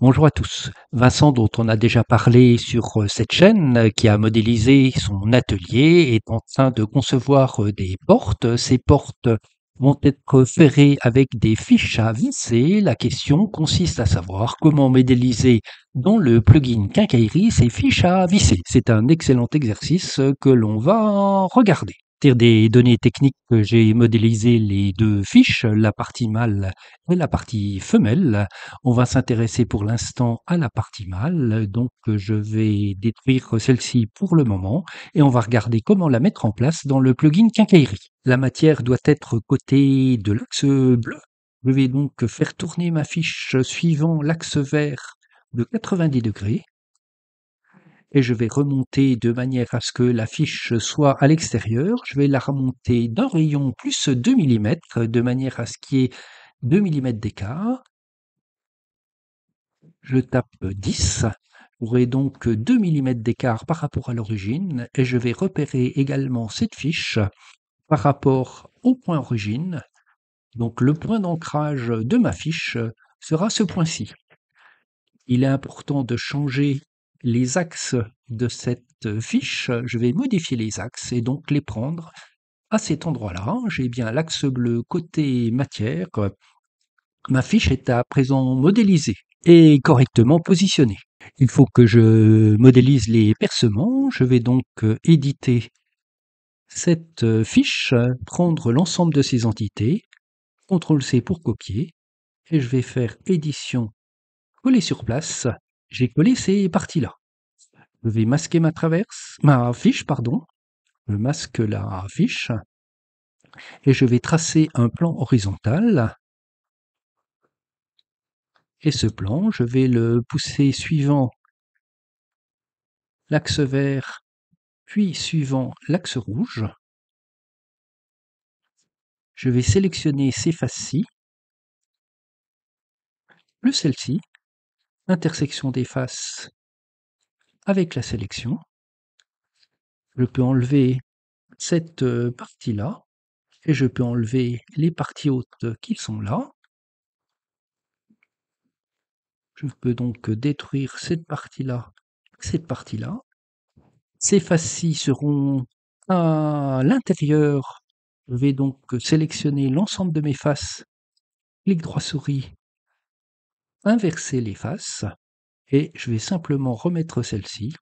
Bonjour à tous. Vincent, dont on a déjà parlé sur cette chaîne, qui a modélisé son atelier, est en train de concevoir des portes. Ces portes vont être ferrées avec des fiches à visser. La question consiste à savoir comment modéliser dans le plugin Quincaillerie ces fiches à visser. C'est un excellent exercice que l'on va regarder. À partir des données techniques, j'ai modélisé les deux fiches, la partie mâle et la partie femelle. On va s'intéresser pour l'instant à la partie mâle, donc je vais détruire celle-ci pour le moment et on va regarder comment la mettre en place dans le plugin Quincaillerie. La matière doit être cotée de l'axe bleu. Je vais donc faire tourner ma fiche suivant l'axe vert de 90 degrés et je vais remonter de manière à ce que la fiche soit à l'extérieur. Je vais la remonter d'un rayon plus 2 mm de manière à ce qu'il y ait 2 mm d'écart. Je tape 10, j'aurai donc 2 mm d'écart par rapport à l'origine et je vais repérer également cette fiche par rapport au point origine. Donc le point d'ancrage de ma fiche sera ce point-ci. Il est important de changer les axes de cette fiche. Je vais modifier les axes et donc les prendre à cet endroit-là. J'ai bien l'axe bleu côté matière. Ma fiche est à présent modélisée et correctement positionnée. Il faut que je modélise les percements. Je vais donc éditer cette fiche, prendre l'ensemble de ces entités, CTRL-C pour copier, et je vais faire édition, coller sur place. J'ai collé ces parties-là. Je vais masquer ma fiche, pardon. Je masque la fiche et je vais tracer un plan horizontal. Et ce plan, je vais le pousser suivant l'axe vert, puis suivant l'axe rouge. Je vais sélectionner ces faces-ci, plus celle-ci, intersection des faces avec la sélection. Je peux enlever cette partie-là et je peux enlever les parties hautes qui sont là. Je peux donc détruire cette partie-là, cette partie-là. Ces faces-ci seront à l'intérieur. Je vais donc sélectionner l'ensemble de mes faces, clic droit souris, inverser les faces et je vais simplement remettre celle-ci,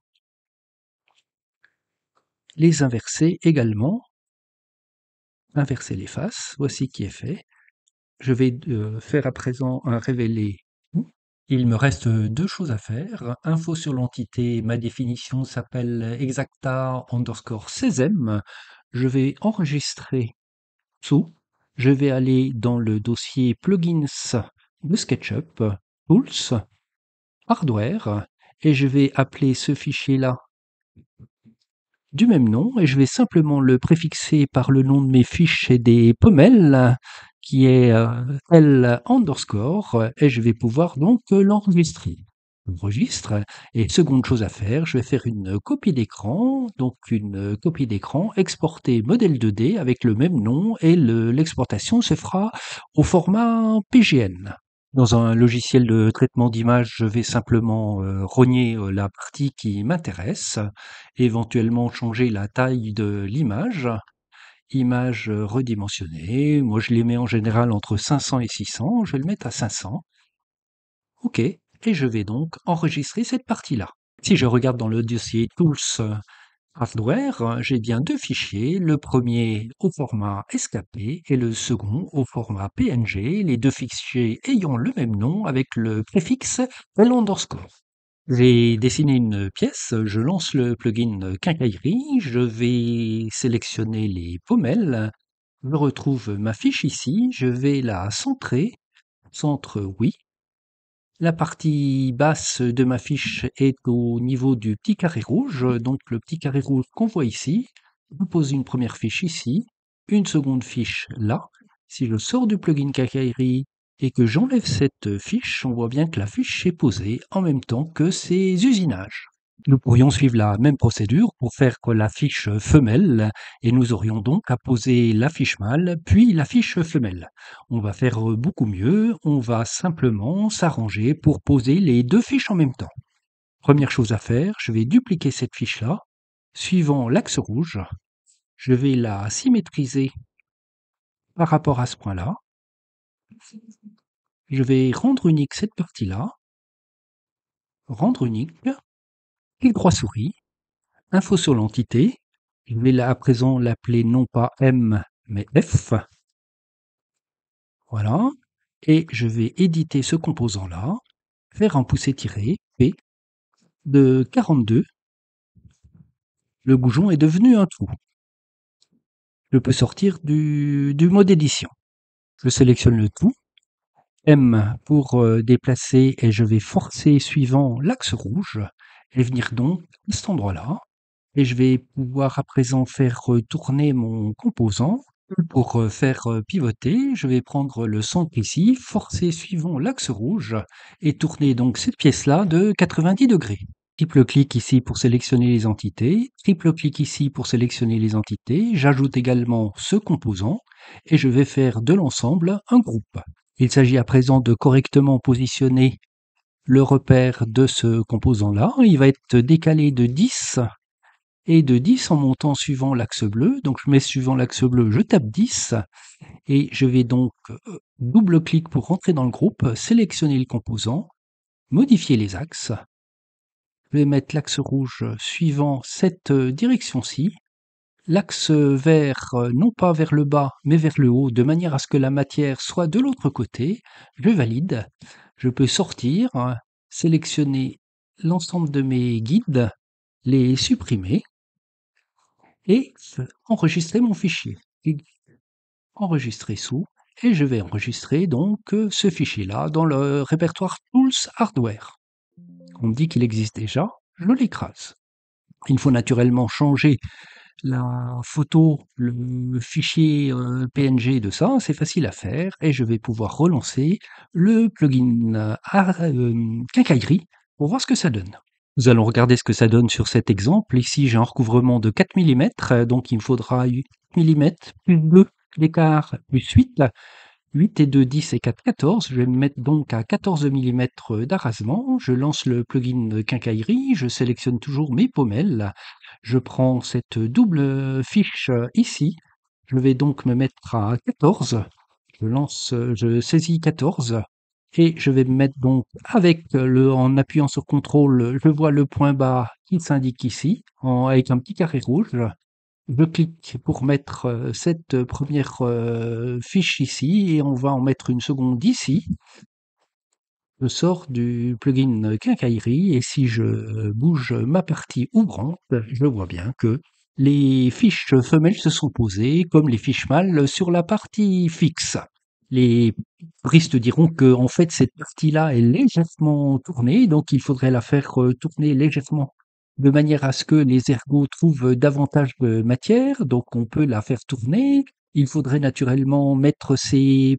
les inverser également, inverser les faces, voici qui est fait. Je vais faire à présent un révélé. Il me reste deux choses à faire. Info sur l'entité, ma définition s'appelle exacta_16m. Je vais enregistrer sous. Je vais aller dans le dossier plugins de SketchUp, Tools, Hardware, et je vais appeler ce fichier-là du même nom, et je vais simplement le préfixer par le nom de mes fiches et des pommelles, qui est tel underscore, et je vais pouvoir donc l'enregistrer. J'enregistre, et seconde chose à faire, je vais faire une copie d'écran, donc une copie d'écran exporter modèle 2D avec le même nom, et l'exportation se fera au format PGN. Dans un logiciel de traitement d'image, je vais simplement rogner la partie qui m'intéresse, éventuellement changer la taille de l'image, image redimensionnée. Moi, je les mets en général entre 500 et 600. Je vais le mettre à 500. OK. Et je vais donc enregistrer cette partie-là. Si je regarde dans le dossier Tools Hardware, j'ai bien deux fichiers, le premier au format SKP et le second au format PNG, les deux fichiers ayant le même nom avec le préfixe L underscore. J'ai dessiné une pièce, je lance le plugin Quincaillerie, je vais sélectionner les pommelles, je retrouve ma fiche ici, je vais la centrer, centre oui. La partie basse de ma fiche est au niveau du petit carré rouge, donc le petit carré rouge qu'on voit ici. Je pose une première fiche ici, une seconde fiche là. Si je sors du plugin Quincaillerie et que j'enlève cette fiche, on voit bien que la fiche est posée en même temps que ces usinages. Nous pourrions suivre la même procédure pour faire la fiche femelle et nous aurions donc à poser la fiche mâle puis la fiche femelle. On va faire beaucoup mieux, on va simplement s'arranger pour poser les deux fiches en même temps. Première chose à faire, je vais dupliquer cette fiche-là, suivant l'axe rouge. Je vais la symétriser par rapport à ce point-là. Je vais rendre unique cette partie-là, rendre unique, clic droit souris, info sur l'entité. Je vais là à présent l'appeler non pas M mais F. Voilà. Et je vais éditer ce composant-là, faire un poussé tiré P de 42. Le goujon est devenu un trou. Je peux sortir du mode édition. Je sélectionne le tout, M pour déplacer et je vais forcer suivant l'axe rouge et venir donc à cet endroit-là. Et je vais pouvoir à présent faire tourner mon composant. Pour faire pivoter, je vais prendre le centre ici, forcer suivant l'axe rouge et tourner donc cette pièce-là de 90 degrés. Triple clic ici pour sélectionner les entités, triple clic ici pour sélectionner les entités, j'ajoute également ce composant et je vais faire de l'ensemble un groupe. Il s'agit à présent de correctement positionner le repère de ce composant-là. Il va être décalé de 10 et de 10 en montant suivant l'axe bleu. Donc je mets suivant l'axe bleu, je tape 10 et je vais donc double-clic pour rentrer dans le groupe, sélectionner le composant, modifier les axes. Je vais mettre l'axe rouge suivant cette direction-ci, l'axe vert non pas vers le bas mais vers le haut de manière à ce que la matière soit de l'autre côté. Je valide, je peux sortir, sélectionner l'ensemble de mes guides, les supprimer et enregistrer mon fichier. Enregistrer sous et je vais enregistrer donc ce fichier-là dans le répertoire Tools Hardware. On me dit qu'il existe déjà, je l'écrase. Il faut naturellement changer la photo, le fichier PNG de ça, c'est facile à faire et je vais pouvoir relancer le plugin Quincaillerie pour voir ce que ça donne. Nous allons regarder ce que ça donne sur cet exemple. Ici, j'ai un recouvrement de 4 mm, donc il me faudra 8 mm plus 2 d'écart plus 8. 8 et 2, 10 et 4, 14. Je vais me mettre donc à 14 mm d'arasement. Je lance le plugin Quincaillerie. Je sélectionne toujours mes pommelles. Je prends cette double fiche ici. Je vais donc me mettre à 14. Je saisis 14. Et je vais me mettre donc en appuyant sur CTRL, je vois le point bas qui s'indique ici, avec un petit carré rouge. Je clique pour mettre cette première fiche ici et on va en mettre une seconde ici. Je sors du plugin Quincaillerie et si je bouge ma partie ouvrante, je vois bien que les fiches femelles se sont posées comme les fiches mâles sur la partie fixe. Les puristes diront que en fait cette partie-là est légèrement tournée, donc il faudrait la faire tourner légèrement de manière à ce que les ergots trouvent davantage de matière, donc on peut la faire tourner. Il faudrait naturellement mettre ces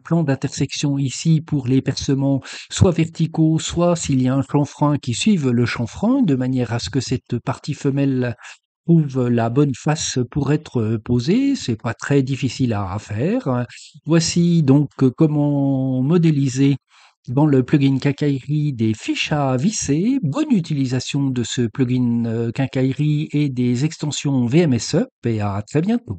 plans d'intersection ici pour les percements soit verticaux, soit s'il y a un chanfrein qui suive le chanfrein, de manière à ce que cette partie femelle trouve la bonne face pour être posée. C'est pas très difficile à faire. Voici donc comment modéliser dans le plugin Quincaillerie des fiches à visser. Bonne utilisation de ce plugin Quincaillerie et des extensions VMSUP et à très bientôt.